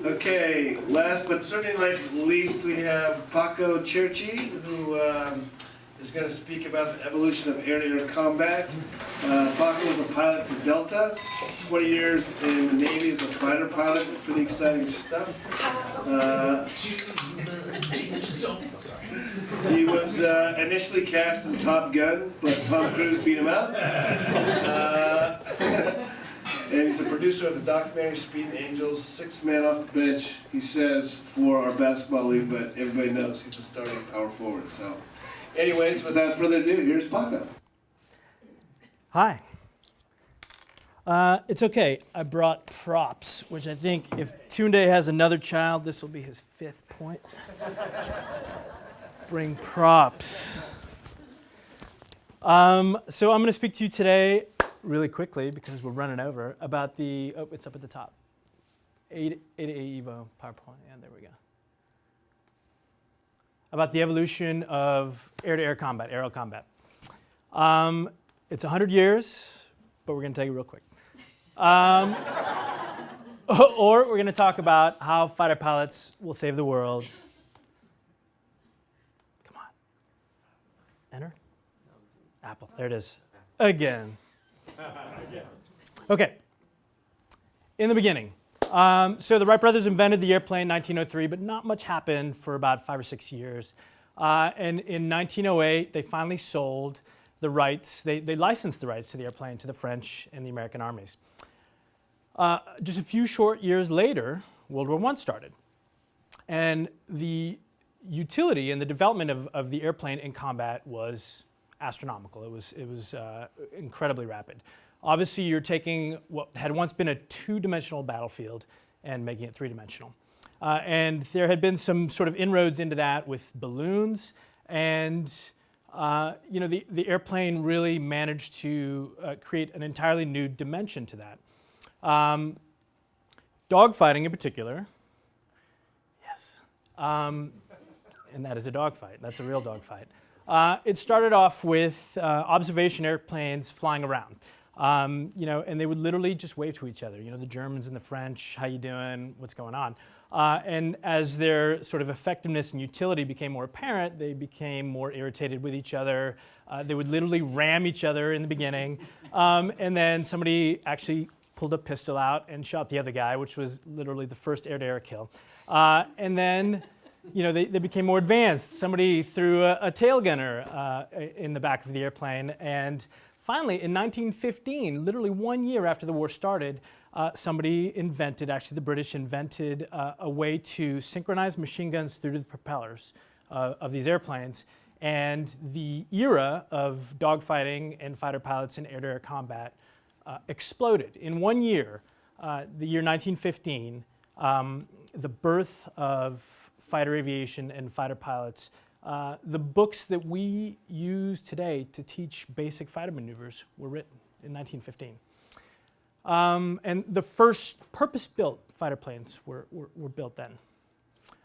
Okay, last but certainly not least, we have Paco Cherchi, who is going to speak about the evolution of air-to-air combat. Paco was a pilot for Delta, 20 years in the Navy as a fighter pilot. Pretty exciting stuff. He was initially cast in Top Gun, but Tom Cruise beat him out. And he's the producer of the documentary Speed Angels, 6 man off the bench, he says, for our basketball league, but everybody knows he's a starting power forward. So, anyways, without further ado, here's Paco. Hi. It's okay, I brought props, which I think if Tunde has another child, this will be his 5th point. Bring props. So I'm going to speak to you today really quickly, because we're running over, about the, it's up at the top. A to A Evo PowerPoint, and there we go. About the evolution of air-to-air combat, aerial combat. It's 100 years, but we're going to take it real quick. Or we're going to talk about how fighter pilots will save the world. Come on. Enter? Apple, there it is. Again. Okay. In the beginning. So the Wright brothers invented the airplane in 1903, but not much happened for about 5 or 6 years. And in 1908, they finally sold the rights, they licensed the rights to the airplane to the French and the American armies. Just a few short years later, World War I started. And the utility and the development of the airplane in combat was astronomical. It was incredibly rapid. Obviously, you're taking what had once been a 2-dimensional battlefield and making it 3-dimensional. And there had been some sort of inroads into that with balloons, and the airplane really managed to create an entirely new dimension to that. Dogfighting in particular, yes, and that is a dogfight. That's a real dogfight. It started off with observation airplanes flying around, and they would literally just wave to each other. The Germans and the French, how you doing, what's going on? And as their sort of effectiveness and utility became more apparent, they became more irritated with each other. They would literally ram each other in the beginning, and then somebody actually pulled a pistol out and shot the other guy, which was literally the first air-to-air kill. And then they became more advanced. Somebody threw a tail gunner in the back of the airplane. And finally, in 1915, literally 1 year after the war started, somebody invented, actually the British invented a way to synchronize machine guns through the propellers of these airplanes. And the era of dogfighting and fighter pilots in air-to-air combat exploded. In 1 year, the year 1915, the birth of fighter aviation and fighter pilots. The books that we use today to teach basic fighter maneuvers were written in 1915. And the first purpose-built fighter planes were built then.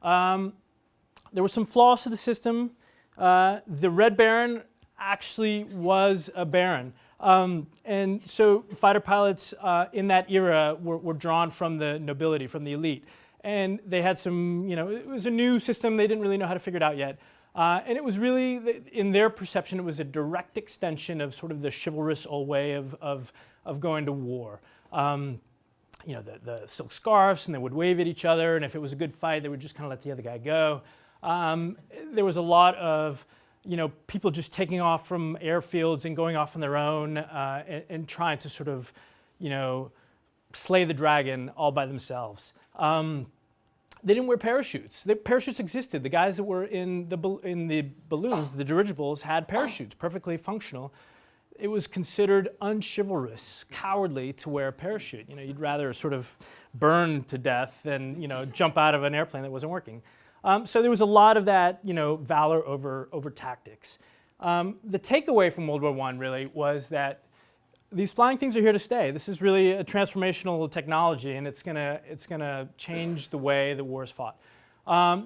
There were some flaws to the system. The Red Baron actually was a baron. And so fighter pilots in that era were drawn from the nobility, from the elite. And they had some, it was a new system. They didn't really know how to figure it out yet. And it was really, in their perception, it was a direct extension of sort of the chivalrous old way of going to war. The silk scarves, and they would wave at each other. And if it was a good fight, they would just kind of let the other guy go. There was a lot of, people just taking off from airfields and going off on their own and trying to sort of, slay the dragon all by themselves. They didn't wear parachutes. The parachutes existed. The guys that were in the balloons, the dirigibles, had parachutes, perfectly functional. It was considered unchivalrous, cowardly to wear a parachute. You'd rather sort of burn to death than jump out of an airplane that wasn't working. So there was a lot of that, valor over tactics. The takeaway from World War I really was that these flying things are here to stay. This is really a transformational technology, and it's gonna change the way the war is fought.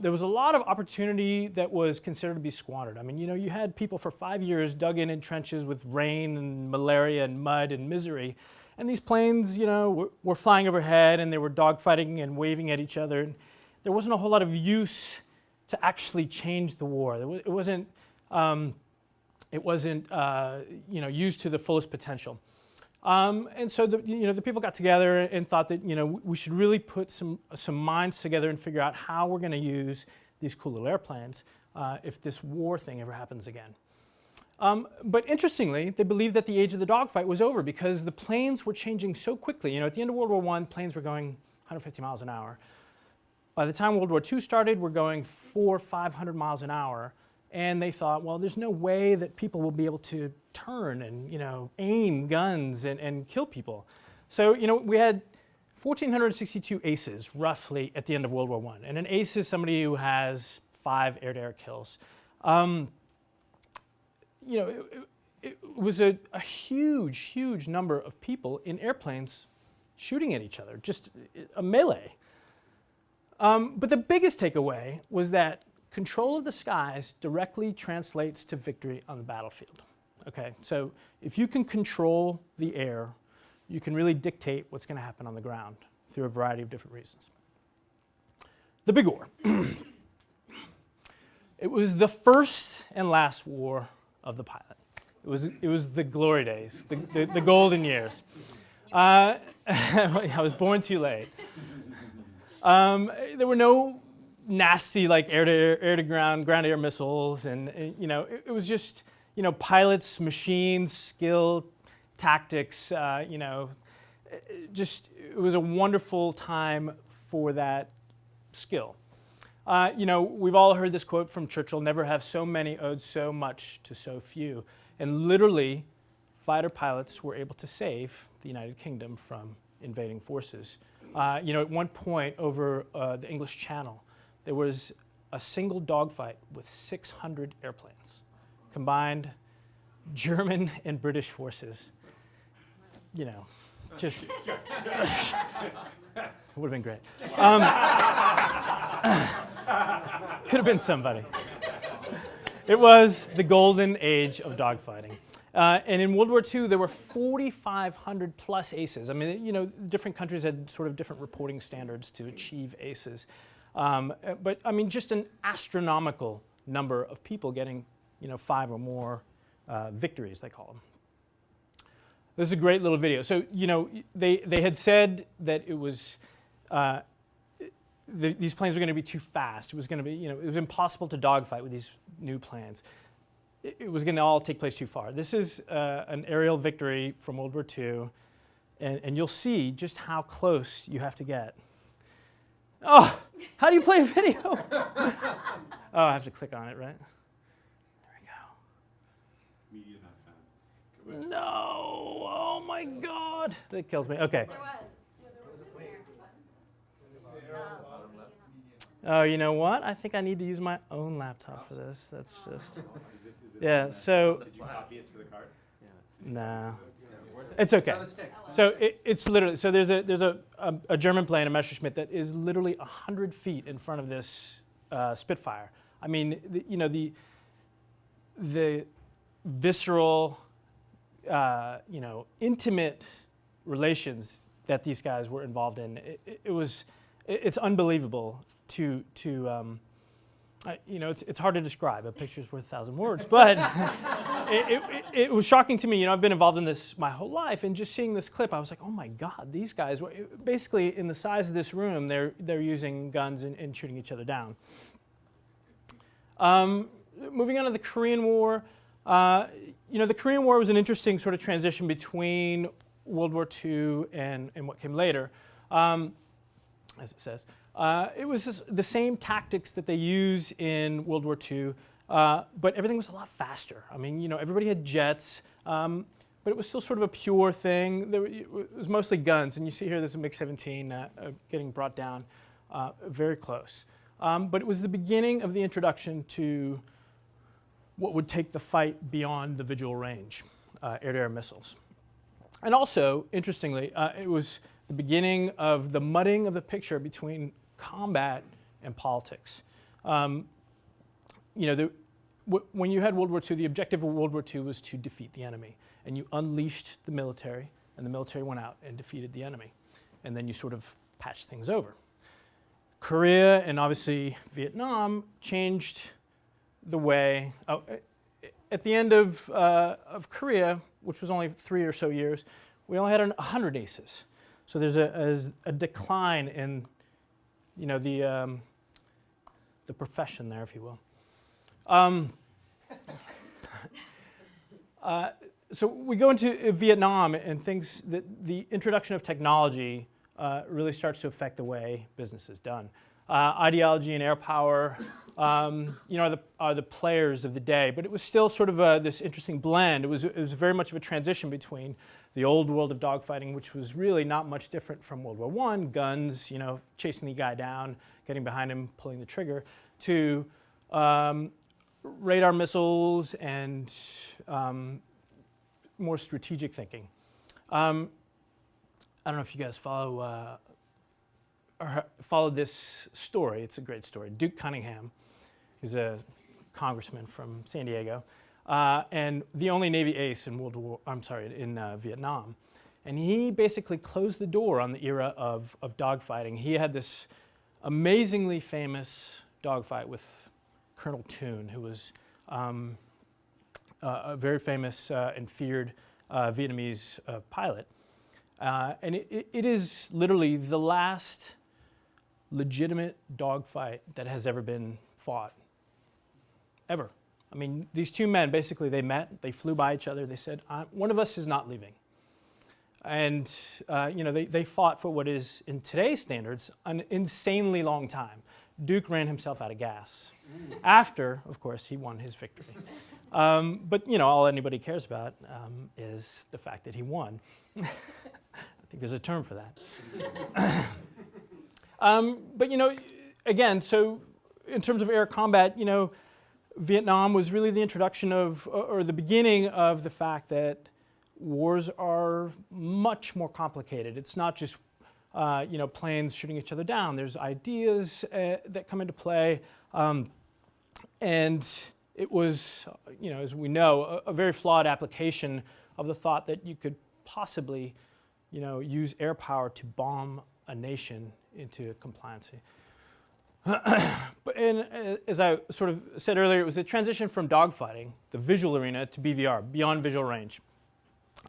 There was a lot of opportunity that was considered to be squandered. I mean, you had people for 5 years dug in trenches with rain and malaria and mud and misery, And these planes, were flying overhead, and they were dogfighting and waving at each other. And there wasn't a whole lot of use to actually change the war. It wasn't used to the fullest potential. And so the people got together and thought that we should really put some minds together and figure out how we're going to use these cool little airplanes if this war thing ever happens again. But interestingly, they believed that the age of the dogfight was over because the planes were changing so quickly. At the end of World War I, planes were going 150 miles an hour. By the time World War II started, we're going 400 or 500 miles an hour. And they thought, well, there's no way that people will be able to turn and aim guns and kill people. So we had 1,462 aces roughly at the end of World War I. And an ace is somebody who has 5 air-to-air kills. It was a huge number of people in airplanes shooting at each other, just a melee. But the biggest takeaway was that control of the skies directly translates to victory on the battlefield. Okay, so if you can control the air, you can really dictate what's going to happen on the ground through a variety of different reasons. The Big War. It was the first and last war of the pilot. It was the glory days, the golden years. I was born too late. There were no nasty air-to-ground, ground-air missiles, and it was just pilots, machines, skill, tactics. It was a wonderful time for that skill. We've all heard this quote from Churchill: "Never have so many owed so much to so few." And literally, fighter pilots were able to save the United Kingdom from invading forces. At one point over the English Channel, there was a single dogfight with 600 airplanes, combined German and British forces. Just it would have been great. Could have been somebody. It was the golden age of dogfighting. And in World War II, there were 4,500 plus aces. I mean, different countries had sort of different reporting standards to achieve aces. But I mean, just an astronomical number of people getting, 5 or more victories, they call them. This is a great little video. So, they had said that it was, these planes were going to be too fast. It was going to be, it was impossible to dogfight with these new planes. It was going to all take place too far. This is an aerial victory from World War II, and you'll see just how close you have to get. Oh, how do you play a video? Oh, I have to click on it, right? There we go. Media not found. No, oh my God, that kills me. Okay. There was. Oh, you know what? I think I need to use my own laptop for this. That's just, yeah. So, Did you copy it to the card? nah, it's okay. So it's literally, so there's a German plane, a Messerschmitt, that is literally 100 feet in front of this Spitfire. I mean, the visceral, intimate relations that these guys were involved in. It's unbelievable it's hard to describe. A picture's worth 1,000 words, but it was shocking to me. I've been involved in this my whole life, and just seeing this clip, I was like, oh my God, these guys, basically in the size of this room, they're using guns and shooting each other down. Moving on to the Korean War, the Korean War was an interesting sort of transition between World War II and what came later. As it says. It was just the same tactics that they use in World War II, but everything was a lot faster. I mean, everybody had jets, but it was still sort of a pure thing. It was mostly guns, and you see here there's a MiG-17 getting brought down very close. But it was the beginning of the introduction to what would take the fight beyond the visual range, air-to-air missiles. And also, interestingly, it was the beginning of the mudding of the picture between combat and politics. When you had World War II, the objective of World War II was to defeat the enemy, and you unleashed the military and the military went out and defeated the enemy. And then you sort of patch things over. Korea and obviously Vietnam changed the way. At the end of Korea, which was only 3 or so years, we only had 100 aces. So there's a decline in, you know, the profession there, if you will. So we go into Vietnam and things that the introduction of technology really starts to affect the way business is done. Ideology and air power, you know, are the players of the day, but it was still sort of this interesting blend. It was very much of a transition between the old world of dogfighting, which was really not much different from World War I, guns, you know, chasing the guy down, getting behind him, pulling the trigger, to radar missiles and more strategic thinking. I don't know if you guys followed this story. It's a great story. Duke Cunningham, who's a congressman from San Diego, and the only Navy ace in Vietnam. And he basically closed the door on the era of dogfighting. He had this amazingly famous dogfight with Colonel Toon, who was a very famous and feared Vietnamese pilot. And it is literally the last legitimate dogfight that has ever been fought, ever. I mean, these two men, basically, they met, they flew by each other, they said, one of us is not leaving. And, you know, they fought for what is, in today's standards, an insanely long time. Duke ran himself out of gas. After, of course, he won his victory. But, you know, all anybody cares about is the fact that he won. I think there's a term for that. But, you know, again, so in terms of air combat, you know, Vietnam was really the introduction of, or the beginning of the fact that wars are much more complicated. It's not just, you know, planes shooting each other down. There's ideas that come into play. And it was, you know, as we know, a very flawed application of the thought that you could possibly, you know, use air power to bomb a nation into compliancy. And as I sort of said earlier, it was a transition from dogfighting, the visual arena, to BVR, beyond visual range.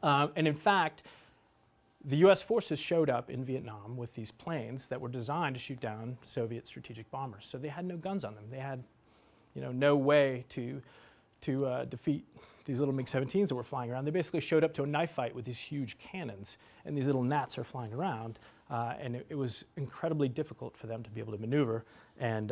And in fact, the US forces showed up in Vietnam with these planes that were designed to shoot down Soviet strategic bombers. So they had no guns on them. They had, you know, no way to defeat these little MiG-17s that were flying around. They basically showed up to a knife fight with these huge cannons, and these little gnats are flying around. And it was incredibly difficult for them to be able to maneuver and